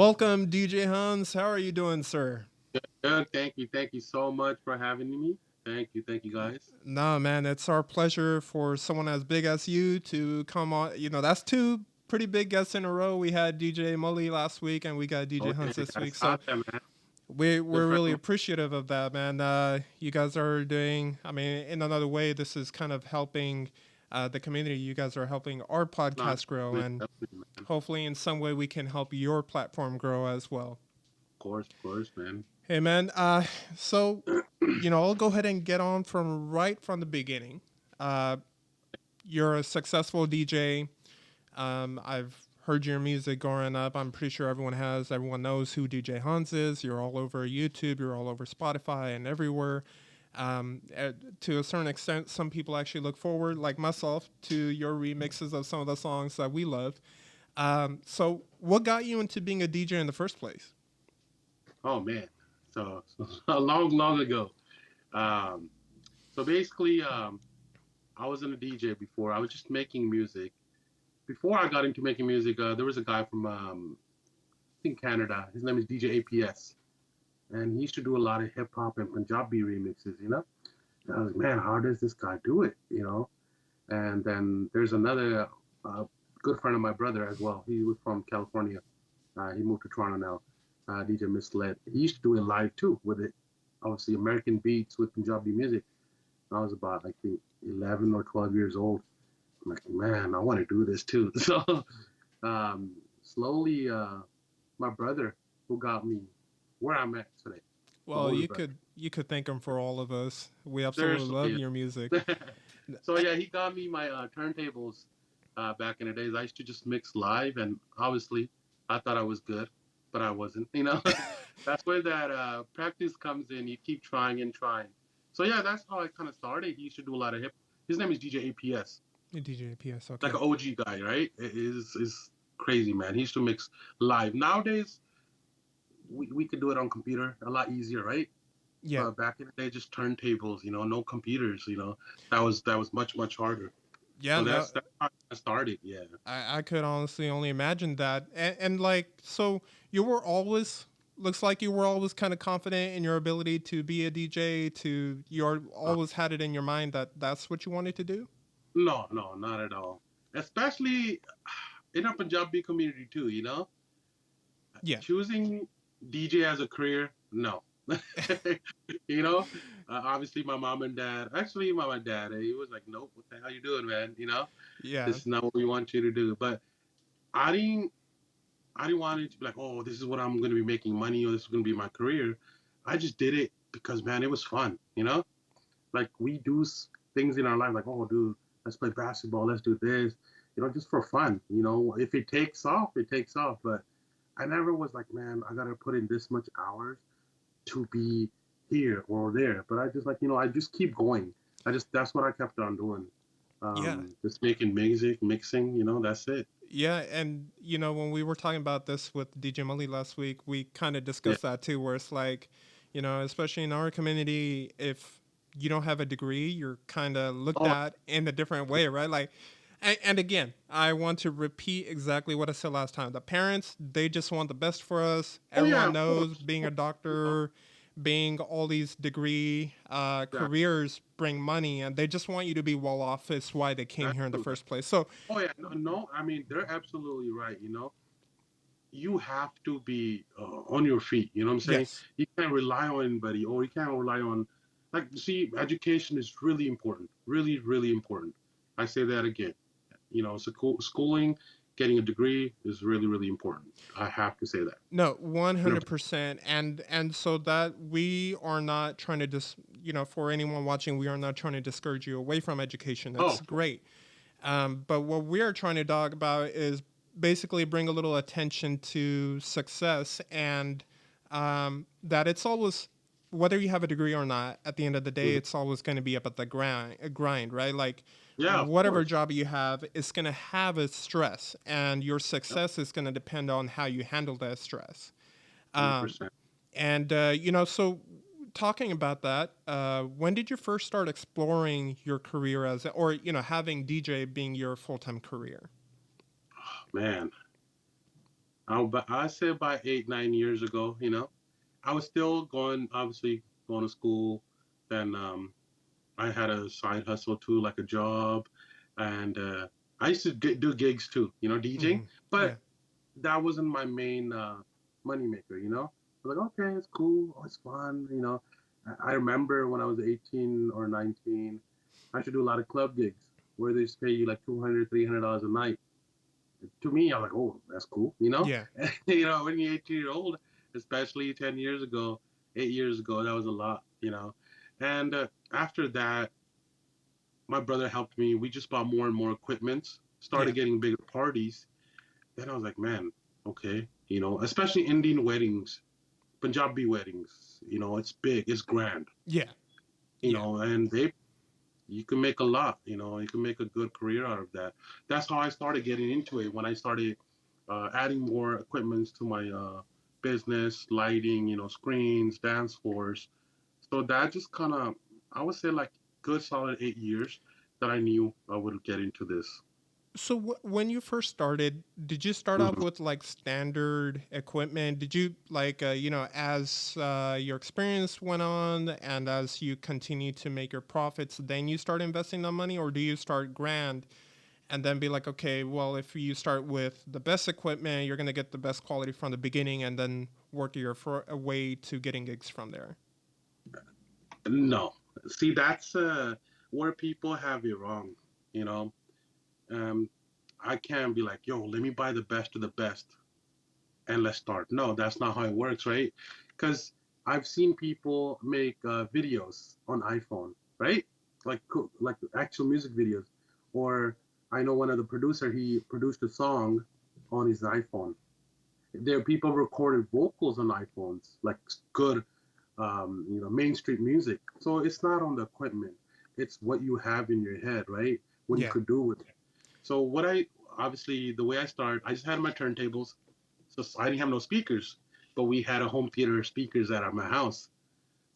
Welcome, DJ Hans. How are you doing, sir? Good. Thank you so much for having me. Thank you guys. Nah, man, it's our pleasure for someone as big as you to come on. That's two pretty big guests in a row. We had DJ Mully last week, and we got DJ Oh Hans yeah, this I week. saw So that, man. Good we're friend really of appreciative of that, man. You guys are doing. I mean, in another way, this is kind of helping the community. You guys are helping our mine. podcast grow, and Definitely, man. hopefully, in some way, we can help your platform grow as well. Of course, man. Hey, man. So I'll go ahead and get on from right from the beginning. Uh, you're a successful DJ. I've heard your music growing up. I'm pretty sure everyone has. Everyone knows who DJ Hans is. You're all over YouTube. You're all over Spotify and everywhere. To a certain extent, some people actually look forward, like myself, to your remixes of some of the songs that we love. So, what got you into being a DJ in the first place? Oh man. So a long ago. Um, so basically, I wasn't a DJ before. I was just making music. Before I got into making music, there was a guy from I think Canada. His name is DJ APS, and he used to do a lot of hip hop and Punjabi remixes. And I was like, man, how does this guy do it? And then there's another good friend of my brother as well. He was from California. He moved to Toronto now. DJ Misled. He used to do it live too with it. Obviously, American beats with Punjabi music. I was about, I think, 11 or 12 years old. I'm like, man, I want to do this too. So slowly, my brother, who got me where I'm at today, my Well, older you brother. could thank him for all of us. We absolutely love Seriously. your music. So yeah, he got me my turntables back in the days. I used to just mix live, and obviously, I thought I was good, but I wasn't. That's where that practice comes in. You keep trying and trying. So yeah, that's how I kind of started. He used to do a lot of hip. His name is DJ APS, DJ PS, like okay. an OG guy, right? It is crazy, man. He used to mix live. Nowadays, we could do it on computer a lot easier, right? Yeah. But back in the day, just turntables, no computers, that was much harder. Yeah, So no, that's how I started. Yeah. I could honestly only imagine that. And like, so you were always, looks like you were always kind of confident in your ability to be a DJ, Uh, always had it in your mind that that's what you wanted to do? no, no, not at all. Especially in our Punjabi community too. Yeah. Choosing DJ as a career, no. you know, Obviously my mom and dad. Actually, my dad. He was like, "Nope, what the hell you doing, man? Yeah. This is not what we want you to do." But I didn't. I didn't want it to be like, "Oh, this is what I'm going to be making money, or this is going to be my career." I just did it because, man, it was fun. Like we do things in our life, like, oh, dude, let's play basketball, let's do this, just for fun. If it takes off, it takes off. But I never was like, man, I gotta put in this much hours to be here or there. But I just like, I just keep going. That's what I kept on doing. Yeah. Just making music, mixing. That's it. Yeah, and when we were talking about this with DJ Mully last week, we kind of Yeah. discussed that too, where it's like, especially in our community, if you don't have a degree, you're kind of looked Oh, at in a different way, right? Like, and again, I want to repeat exactly what I said last time. The parents, they just want the best for us. oh yeah, Everyone of knows course. being a You know, doctor, being all these degree yeah, careers bring money, and they just want you to be well off. It's why they came that's here in the true. first place. So, Oh yeah, no, no. I mean, they're absolutely right. You have to be on your feet. You know what I'm saying? yes. You can't rely on anybody, or you can't rely on, like, see, education is really important, really, really important. I say that again. So schooling, getting a degree is really, really important. I have to say that. No, You 100%. And so that we are not trying to for anyone watching, we are not trying to discourage you away from education. Oh, That's great. But what we are trying to talk about is basically bring a little attention to success and that it's always, whether you have a degree or not, at the end of the day, mhm. it's always going to be up at the grind, right? Like Yeah, of whatever course. job you have, it's going to have its stress, and your Yep, success is going to depend on how you handle that stress. Um, 100%. and so talking about that, when did you first start exploring your career or having DJ being your full time career? Man, I say about 8, 9 years ago. I was still obviously going to school. Then I had a side hustle too, like a job, and I used to do gigs too. DJing, Hmm. Yeah. but that wasn't my main money maker. I was like, okay, it's cool, oh, it's fun. I remember when I was 18 or 19, I used to do a lot of club gigs where they just pay you like $200, $300 a night. To me, I'm like, oh, that's cool. Yeah. When you're 18 years old, especially 10 years ago, 8 years ago, that was a lot. And after that, my brother helped me. We just bought more and more equipment, Yeah. started getting bigger parties. Then I was like, man, okay, especially Indian weddings, Punjabi weddings, it's big, it's grand, Yeah. Yeah. and you can make a lot, you can make a good career out of that. That's how I started getting into it when I started adding more equipment to my business, lighting, screens, dance floors. So that just kind of, I would say like good solid 8 years that I knew I would get into this. So when you first started, did you start off Hmm. with like standard equipment? Did you like as your experience went on and as you continue to make your profits, then you start investing the money, or do you start grand and then be like, okay, well, if you start with the best equipment, you're gonna get the best quality from the beginning, and then work your way to getting gigs from there. No, see, that's where people have it wrong. You know, um, I can't be like, yo, let me buy the best of the best and let's start. No, that's not how it works, right? Because I've seen people make videos on iPhone, right? Like actual music videos, or I know one of the producer, he produced a song on his iPhone. There are people recorded vocals on iPhones, like good, mainstream music. So it's not on the equipment; it's what you have in your head, right? What you Yeah, could do with it. So obviously the way I started, I just had my turntables, so I didn't have no speakers, but we had a home theater speakers at my house.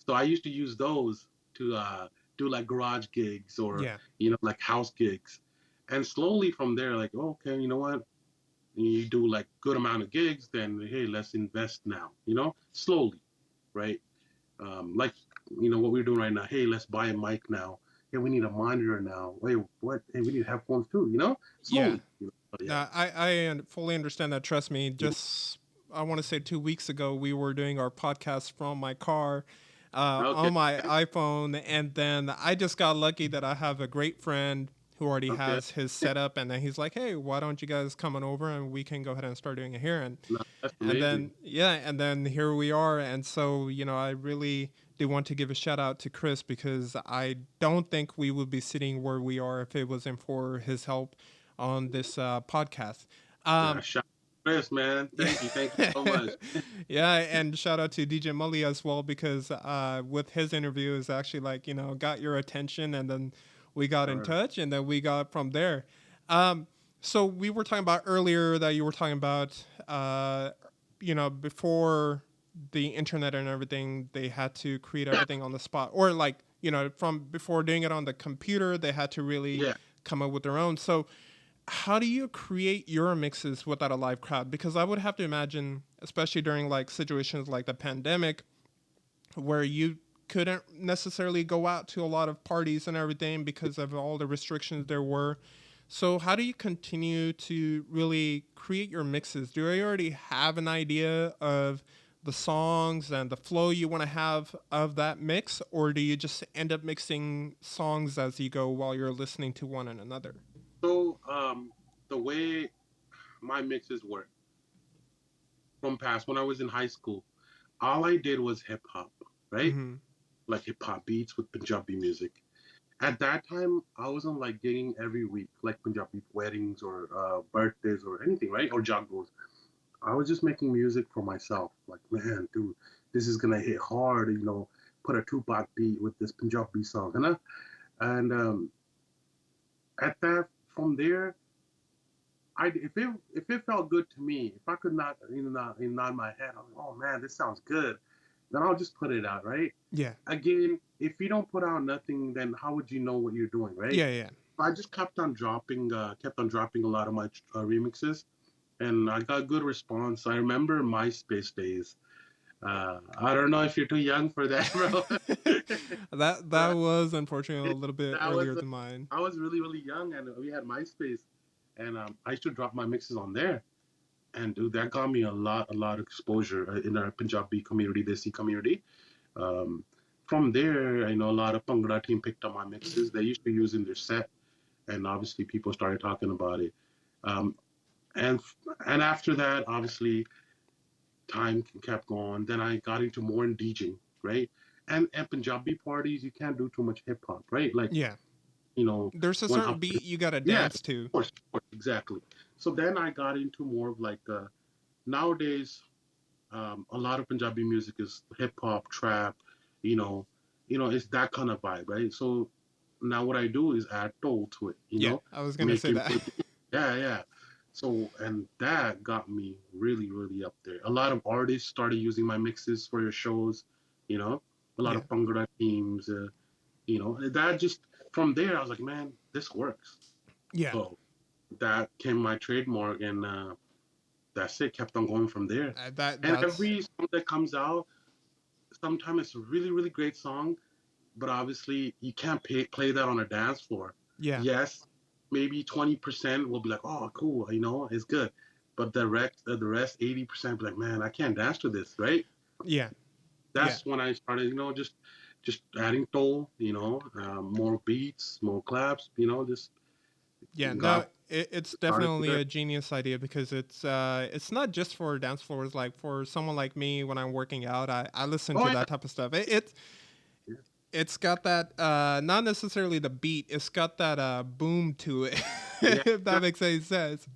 So I used to use those to do like garage gigs or yeah, like house gigs, and slowly from there, like, oh, okay, you know what? You do like good amount of gigs, then hey, let's invest now. Slowly, right? Like what we're doing right now. Hey, let's buy a mic now. Hey, we need a monitor now. Wait, what? Hey, we need headphones too. yeah. Slowly. So, yeah. I fully understand that. Trust me. Just I want to say 2 weeks ago we were doing our podcast from my car, Okay. on my iPhone, and then I just got lucky that I have a great friend who already Okay. has his setup, and then he's like, "Hey, why don't you guys come on over and we can go ahead and start doing it here?" No, that's And amazing. then yeah, and then here we are. And so I really do want to give a shout out to Chris, because I don't think we would be sitting where we are if it wasn't for his help on this podcast. Yeah, um shout Chris, man. yeah. Thank you so much. Yeah, and shout out to DJ Mully as well, because with his interview is actually like got your attention, and then we got in Sure. touch, and then we got from there. um so we were talking about earlier that you were talking about before the internet and everything, they had to create everything on the spot, or like from before doing it on the computer, they had to really Yeah. come up with their own. So how do you create your mixes without a live crowd? Because I would have to imagine, especially during like situations like the pandemic, where you couldn't necessarily go out to a lot of parties and everything because of all the restrictions there were. So how do you continue to really create your mixes? Do you already have an idea of the songs and the flow you want to have of that mix, or do you just end up mixing songs as you go while you're listening to one and another? So the way my mixes work from past when I was in high school, all I did was hip hop, right? Mm-hmm. Like hip hop beats with Punjabi music. At that time, I wasn't like getting every week like Punjabi weddings or birthdays or anything, right? Or jagos. I was just making music for myself. Like, man, dude, this is gonna hit hard. Put a Tupac beat with this Punjabi song, and at that from there, if it felt good to me, if I could not nod my head, I'm like, oh man, this sounds good. Then I'll just put it out, right? Yeah. Again, if you don't put out nothing, then how would you know what you're doing, right? Yeah, yeah. I just kept on dropping a lot of my remixes, and I got good response. I remember MySpace days. I don't know if you're too young for that, bro. That But was unfortunately a it, little bit that was earlier than mine. I was really really young, and we had MySpace, and I used to drop my mixes on there. And dude, that got me a lot of exposure in our Punjabi community, Desi community. Um, from there, I know a lot of Pangra team picked up my mixes. They used to use in their set, and obviously people started talking about it. Um, and and after that, obviously time kept going. Then I got into more in DJing, right? And Punjabi parties, you can't do too much hip hop, right? Like Yeah, you know, there's a when certain beat you gotta yeah, dance to. of course, exactly. So then I got into more of like nowadays a lot of Punjabi music is hip hop, trap, you know, it's that kind of vibe, right? So now what I do is add soul to it, Yeah, I was gonna make say it, that. yeah, yeah. So and that got me really, really up there. A lot of artists started using my mixes for your shows, you know, a lot Yeah, of Bhangra teams, that just from there I was like, man, this works. yeah, So that came my trademark, and that's it. Kept on going from there. And that's every song that comes out, sometimes it's a really, really great song, but obviously you can't play that on a dance floor. yeah, Yes, maybe 20% will be like, oh, cool, it's good. But the rest 80% be like, man, I can't dance to this, right? yeah, yeah. That's when I started, just adding toll, more beats, more claps, just Yeah, no, got it's started definitely there. a genius idea because it's not just for dance floors. Like for someone like me, when I'm working out, I listen Oh to yeah, that type of stuff. It's got that not necessarily the beat. It's got that boom to it. yeah. If No, that makes any sense.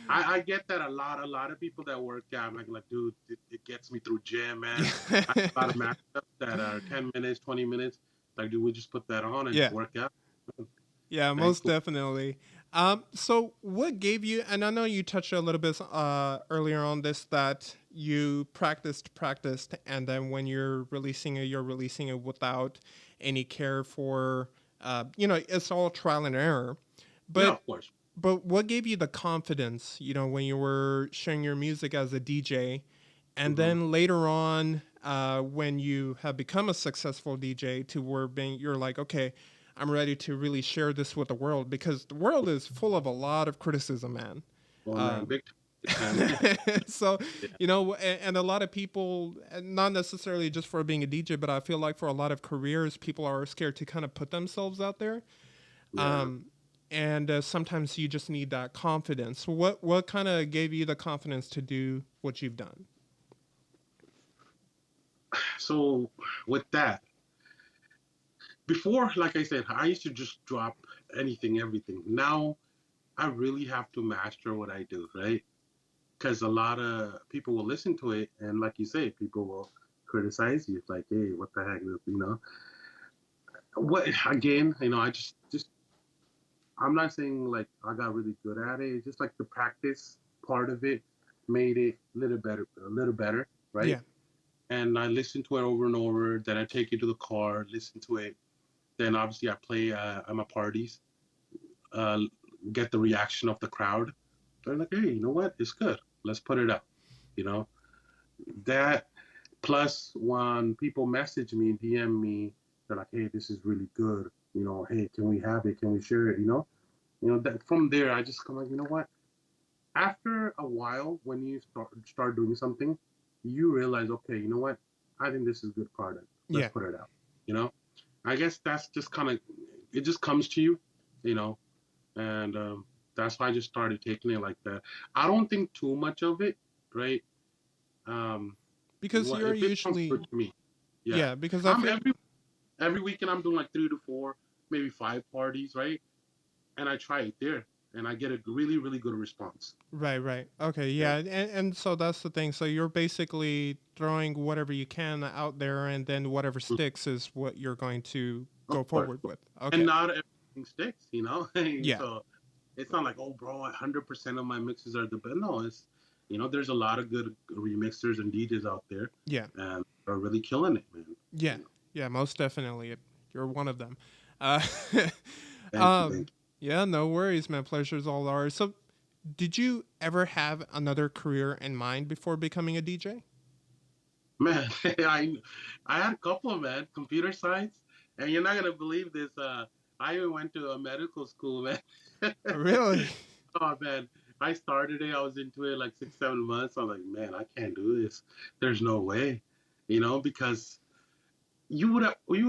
I get that a lot. A lot of people that work out, I'm like, dude, it gets me through gym, Yeah, man. I have a lot of matchups that are 10 minutes, 20 minutes. Like, dude, we just put that on and yeah. work out. Yeah, most Thankfully. definitely. So what gave you? And I know you touched a little bit earlier on this that you practiced, and then when you're releasing it without any care for, it's all trial and error. Yeah, But of course. what gave you the confidence? When you were sharing your music as a DJ, and Hmm. then later on, when you have become a successful DJ, to where you're like, okay, I'm ready to really share this with the world because the world is full of a lot of criticism, man. Well, man, Um, big time, big time. so, Yeah, and a lot of people, not necessarily just for being a DJ, but I feel like for a lot of careers, people are scared to kind of put themselves out there. yeah. Um, and sometimes you just need that confidence. What kind of gave you the confidence to do what you've done? So with that, before, like I said, I used to just drop anything, everything. Now I really have to master what I do, right? Because a lot of people will listen to it, and like you say, people will criticize you, like, hey, what the heck, what again, I just I'm not saying like I got really good at it. It's just like the practice part of it made it a little better, right? Yeah, And I listen to it over and over. Then I take it to the car, listen to it. Then obviously I play at my parties, uh, get the reaction of the crowd. They're like, hey, you know what? It's good. Let's put it out. You know that plus when people message me, DM me, they're like, hey, this is really good. Hey, can we have it? Can we share it? That from there I just come like, you know what? After a while, when you start doing something, you realize, okay, you know what? I think this is good product. Let's yeah. put it out. You know, I guess that's just kind of it. Just comes to you, you know, and that's why I just started taking it like that. I don't think too much of it, right? Um, Because you're if it sounds usually good to me, yeah. yeah. Because I I'm feel every weekend I'm doing like 3 to 4, maybe 5 parties, right? And I try it there, and I get a really really good response. right, right. Okay, Yeah. yeah, and so that's the thing. So you're basically throwing whatever you can out there, and then whatever Mm, sticks is what you're going to of go course. forward with. And Okay. not everything sticks. Yeah, So it's not like, oh, bro, 100% of my mixes are the best. No, there's a lot of good remixers and DJs out there, yeah, and are really killing it, man. yeah, You know, yeah. Most definitely, you're one of them. Uh, thank you, um, thank yeah, no worries, man. Pleasure's all ours. So, Did you ever have another career in mind before becoming a DJ? Man, I had a couple of man computer science, and you're not gonna believe this. I even went to a medical school, man. Really? Oh man, I started it. I was into it like 6, 7 months. I'm like, man, I can't do this. There's no way, because you would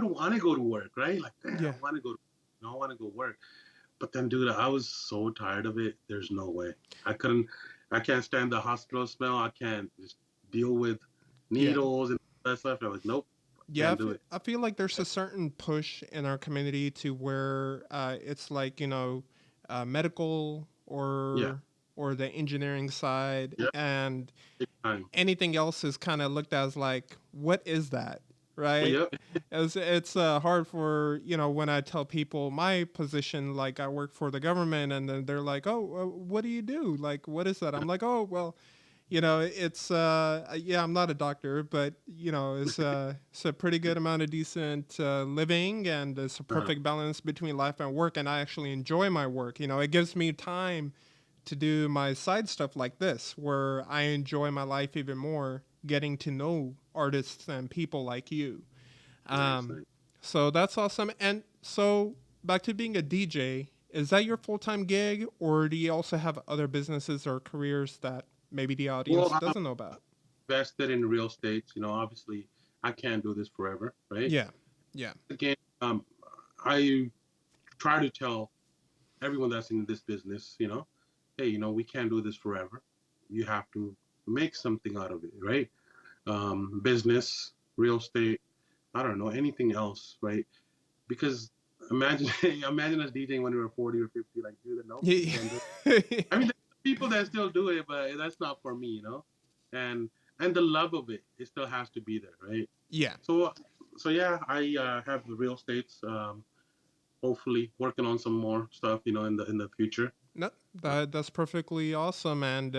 want to go to work, right? Like, man, I Yeah. want to go. I want to go work. But then, dude, I was so tired of it. There's no way. I couldn't. I can't stand the hospital smell. I can't just deal with Yeah. needles and that stuff. I was like, nope, Yeah, can't do it. I feel like there's a certain push in our community to where it's like medical Yeah, or the engineering side, yeah, and big time. anything else is kind of looked as like, what is that, right? Yep. It's hard for when I tell people my position, like I work for the government, and then they're like, oh, what do you do? Like, what is that? I'm like, oh, well, it's yeah, I'm not a doctor, but it's a pretty good amount of decent living, and it's a Uh, perfect balance between life and work, and I actually enjoy my work. It gives me time to do my side stuff like this, where I enjoy my life even more, getting to know artists and people like you. nice, um, nice. so that's awesome. And so back to being a DJ, is that your full-time gig, or do you also have other businesses or careers that maybe the Well, audience I'm doesn't know about? invested in real estate. Obviously, I can't do this forever, right? Yeah. Yeah. Again, I try to tell everyone that's in this business, hey, we can't do this forever. You have to make something out of it, right? Business, real estate, I don't know, anything else, right? Because imagine imagine us DJing when we were 40 or 50, like, dude, no, I Yeah. can't do it. I mean, there's people that still do it, but that's not for me. And the love of it, it still has to be there, right? Yeah. So so yeah, I have the real estates. Hopefully, working on some more stuff, in the future. No, that's perfectly awesome. And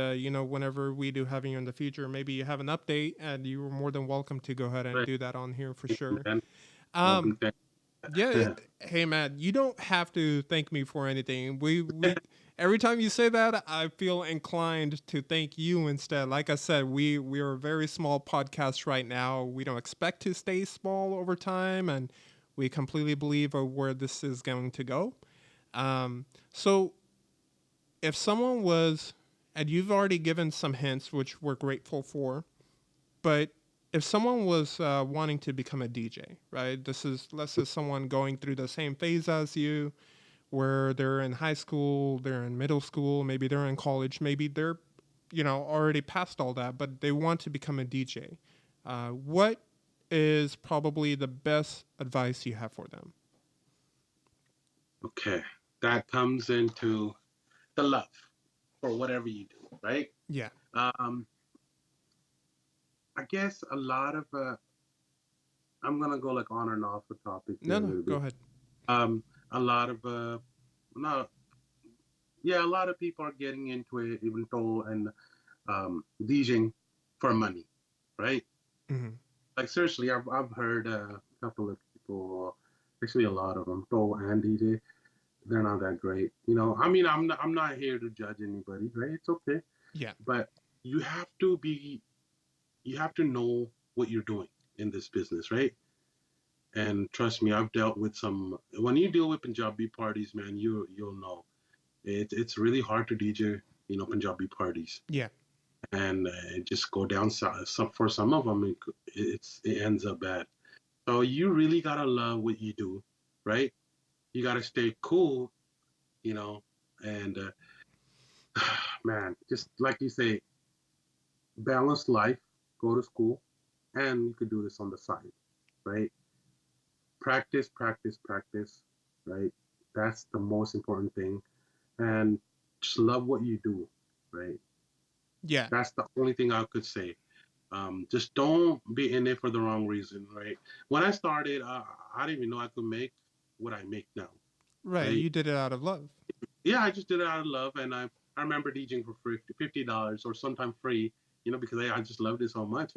whenever we do have you in the future, maybe you have an update, and you're more than welcome to go ahead and Right, do that on here for sure. man. Um, Welcome. To Yeah, hey man, you don't have to thank me for anything. We every time you say that, I feel inclined to thank you instead. Like I said, we are a very small podcast right now. We don't expect to stay small over time, and we completely believe of where this is going to go. So if someone was, and you've already given some hints, which we're grateful for, but if someone was wanting to become a DJ, right? Let's say someone going through the same phase as you, where they're in high school, they're in middle school, maybe they're in college, maybe they're already past all that, but they want to become a DJ. What is probably the best advice you have for them? okay, that comes into the love for whatever you do, right? Yeah. Um, I guess a lot of I'm gonna go like on and off the topic here No, a no, little go bit. ahead. A lot of no, yeah, a lot of people are getting into it, even though and DJing for money, right? Hmm. Like seriously, I've heard a couple of people, actually a lot of them, Throw and DJ. They're not that great, I mean, I'm not here to judge anybody, right? It's okay, Yeah. but you have to be, you have to know what you're doing in this business, right? And trust me, I've dealt with some. When you deal with Punjabi parties, man, you'll know it's really hard to DJ, Punjabi parties, Yeah. and it just go down south. For some of them, it ends up bad. So you really gotta love what you do, right? You gotta stay cool, you know, and man, just like you say, balance life, go to school, and you could do this on the side, right? Practice, practice, practice, right? That's the most important thing, and just love what you do, right? Yeah. That's the only thing I could say. Just don't be in it for the wrong reason, right? When I started, I didn't even know I could make what I make now, Right. right? You did it out of love. Yeah, I just did it out of love, and I remember DJing for free, $50 or sometimes free, because I just loved it so much.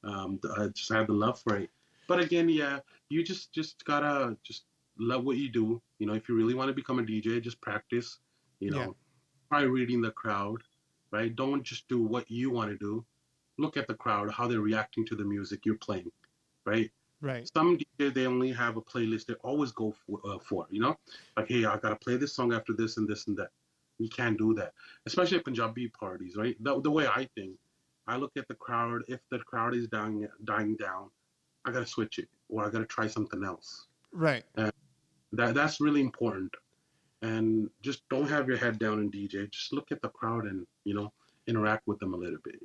I just had the love for it. But again, yeah, you just gotta just love what you do. If you really want to become a DJ, just practice. You Yeah. know, try reading the crowd, right? Don't just do what you want to do. Look at the crowd, how they're reacting to the music you're playing, right? Right. Some DJ they only have a playlist they always go for, like hey, I gotta play this song after this and this and that. You can't do that, especially at Punjabi parties, right? The way I think, I look at the crowd. If the crowd is dying down, I gotta switch it or I gotta try something else. Right. And that's really important. And just don't have your head down and DJ. Just look at the crowd and interact with them a little bit.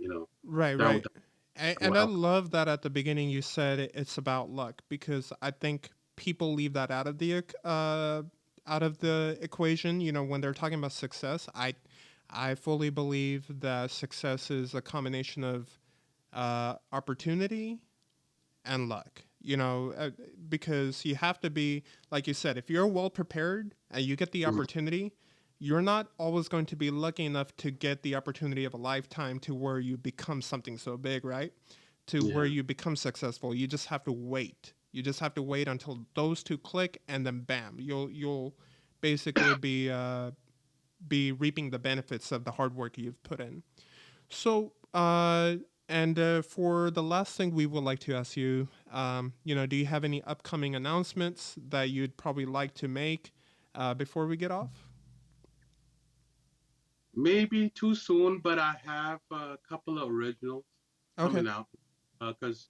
Right. That would Right. that will And I help. love that at the beginning you said it's about luck because I think people leave that out of the equation. You know, when they're talking about success, I fully believe that success is a combination of opportunity and luck. You know, because you have to be, like you said, if you're well prepared and you get the Mhm. opportunity, you're not always going to be lucky enough to get the opportunity of a lifetime to where you become something so big, right? To where Yeah. you become successful. You just have to wait. You just have to wait until those two click, and then bam, you'll basically be reaping the benefits of the hard work you've put in. So, and for the last thing we would like to ask you, do you have any upcoming announcements that you'd probably like to make before we get off? Maybe too soon, but I have a couple of originals Okay. coming out because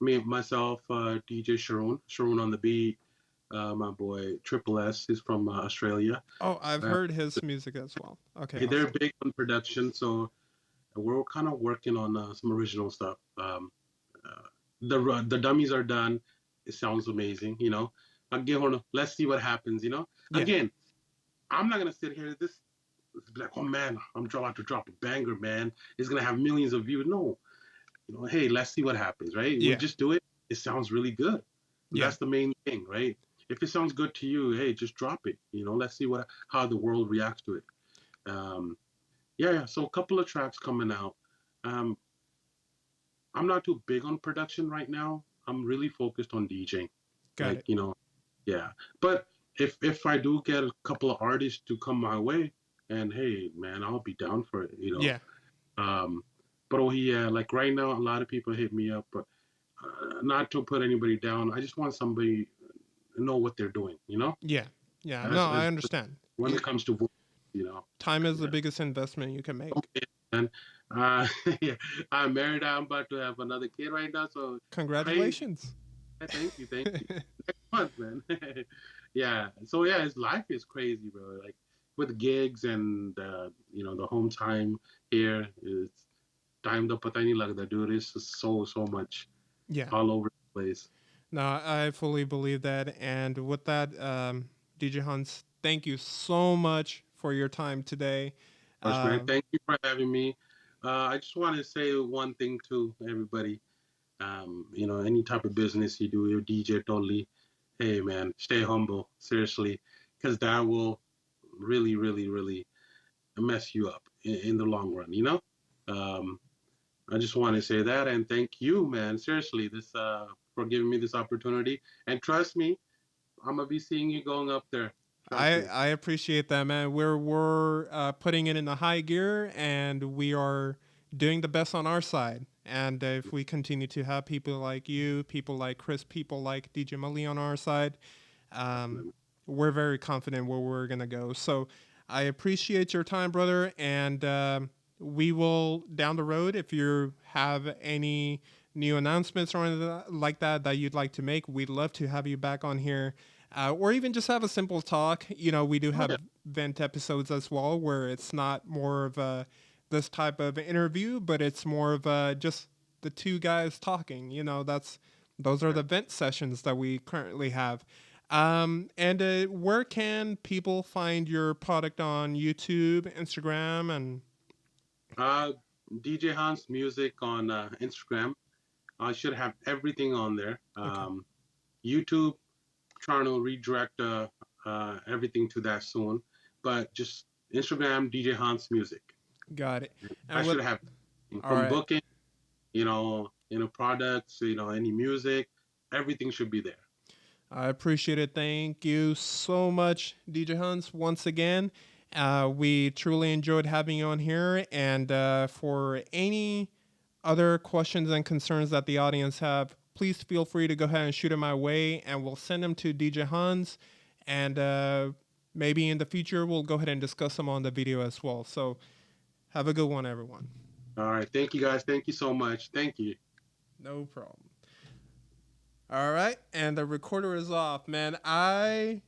me myself, DJ Sharon on the beat, my boy Triple S is from Australia. Oh, I've Uh, heard his music as well. Okay, they're awesome. big on production, so we're kind of working on some original stuff. The dummies are done. It sounds amazing, Again, let's see what happens, Yeah, Again, I'm not gonna sit here this be like, oh man, I'm about to drop a banger, man. It's gonna have millions of views. No, hey, let's see what happens, right? We yeah, just do it. It sounds really good. yeah. That's the main thing, right? If it sounds good to you, hey, just drop it. Let's see how the world reacts to it. Um, yeah. So a couple of tracks coming out. Um, I'm not too big on production right now. I'm really focused on DJing. Got Like, it. yeah. But if I do get a couple of artists to come my way, and hey, man, I'll be down for it. Yeah, Um, but oh yeah, like right now, a lot of people hit me up, but not to put anybody down. I just want somebody to know what they're doing. yeah, yeah. No, I As understand. when it comes to voice. Time is the Yeah. biggest investment you can make. Okay, and yeah, I'm married. I'm about to have another kid right now, so I Congratulations. thank you. Next month, man. Yeah. So yeah, his life is crazy, bro. Like with gigs and the home time here, it's time to pata nahi lagda, dude. It's just so much Yeah. all over the place. No, I fully believe that. And with that, DJ Hans, thank you so much for your time today. Of course, man. Um, Thank you for having me. I just want to say one thing to everybody. Any type of business you do, your DJ totally. Hey, man, stay humble, seriously, because that will really, really, really mess you up in the long run. Um, I just want to say that and thank you, man. Seriously, this for giving me this opportunity. And trust me, I'm gonna be seeing you going up there. Trust me. I appreciate that, man. We're putting it in the high gear, and we are doing the best on our side. And if we continue to have people like you, people like Chris, people like DJ Mali on our side, um, Definitely. we're very confident where we're gonna go. So I appreciate your time, brother, and we will down the road if you have any new announcements or anything like that you'd like to make. We'd love to have you back on here, or even just have a simple talk. You know, we do Oh have yeah. vent episodes as well where it's not more of a this type of interview, but it's more of just the two guys talking. You know, those are Yeah. the vent sessions that we currently have. And where can people find your product on YouTube, Instagram, and Uh, DJ Hans Music on Instagram. I should have everything on there. okay, YouTube, trying to redirect everything to that soon, but just Instagram, DJ Hans Music. got it. I And should what? have All from right, booking, products, any music, everything should be there. I appreciate it. Thank you so much, DJ Hans, once again. We truly enjoyed having you on here. And for any other questions and concerns that the audience have, please feel free to go ahead and shoot them my way, and we'll send them to DJ Hans. And maybe in the future, we'll go ahead and discuss them on the video as well. So have a good one, everyone. All right. Thank you, guys. Thank you so much. Thank you. No problem. All right. And the recorder is off, man. I